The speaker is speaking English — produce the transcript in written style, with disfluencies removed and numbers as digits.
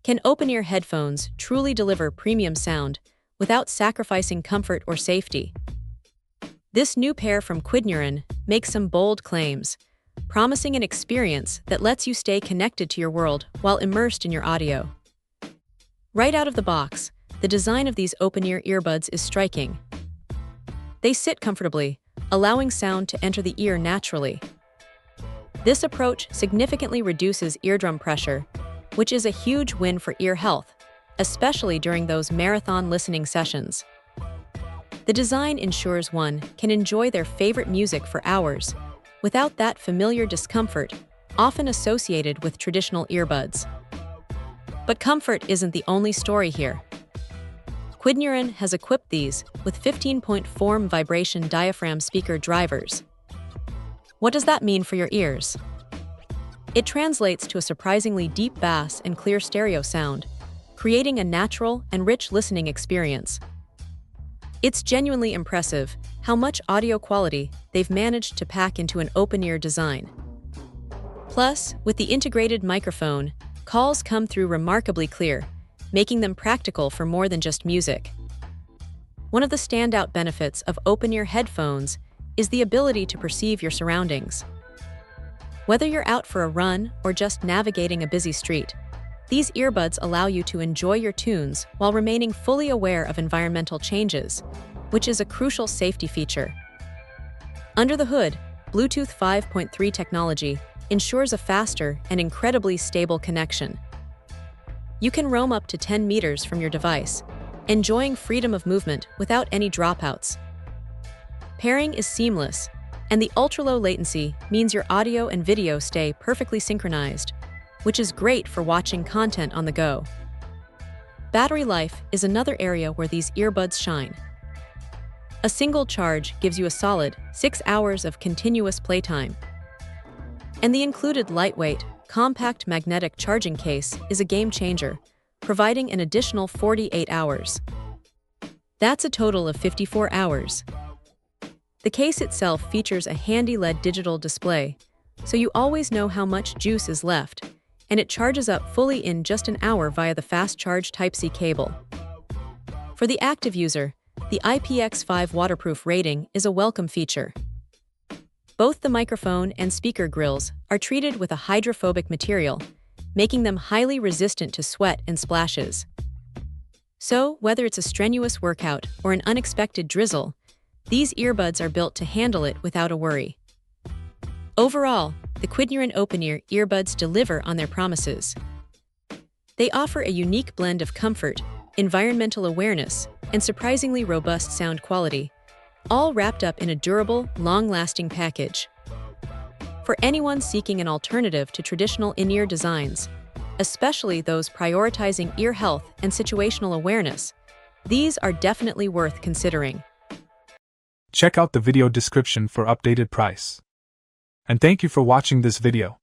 Can open-ear headphones truly deliver premium sound without sacrificing comfort or safety? This new pair from Quidnuran makes some bold claims, promising an experience that lets you stay connected to your world while immersed in your audio. Right out of the box, the design of these open-ear earbuds is striking. They sit comfortably, allowing sound to enter the ear naturally. This approach significantly reduces eardrum pressure, which is a huge win for ear health, especially during those marathon listening sessions. The design ensures one can enjoy their favorite music for hours without that familiar discomfort often associated with traditional earbuds. But comfort isn't the only story here. Quidnuran has equipped these with 15-point form vibration diaphragm speaker drivers. What does that mean for your ears? It translates to a surprisingly deep bass and clear stereo sound, creating a natural and rich listening experience. It's genuinely impressive how much audio quality they've managed to pack into an open-ear design. Plus, with the integrated microphone, calls come through remarkably clear, making them practical for more than just music. One of the standout benefits of open-ear headphones is the ability to perceive your surroundings. Whether you're out for a run or just navigating a busy street, these earbuds allow you to enjoy your tunes while remaining fully aware of environmental changes, which is a crucial safety feature. Under the hood, Bluetooth 5.3 technology ensures a faster and incredibly stable connection. You can roam up to 10 meters from your device, enjoying freedom of movement without any dropouts. Pairing is seamless, and the ultra-low latency means your audio and video stay perfectly synchronized, which is great for watching content on the go. Battery life is another area where these earbuds shine. A single charge gives you a solid 6 hours of continuous playtime. And the included lightweight, compact magnetic charging case is a game changer, providing an additional 48 hours. That's a total of 54 hours. The case itself features a handy LED digital display, so you always know how much juice is left, and it charges up fully in just an hour via the fast charge Type-C cable. For the active user, the IPX5 waterproof rating is a welcome feature. Both the microphone and speaker grills are treated with a hydrophobic material, making them highly resistant to sweat and splashes. So, whether it's a strenuous workout or an unexpected drizzle, these earbuds are built to handle it without a worry. Overall, the Quidnuran open-ear earbuds deliver on their promises. They offer a unique blend of comfort, environmental awareness, and surprisingly robust sound quality, all wrapped up in a durable, long-lasting package. For anyone seeking an alternative to traditional in-ear designs, especially those prioritizing ear health and situational awareness, these are definitely worth considering. Check out the video description for updated price. And thank you for watching this video.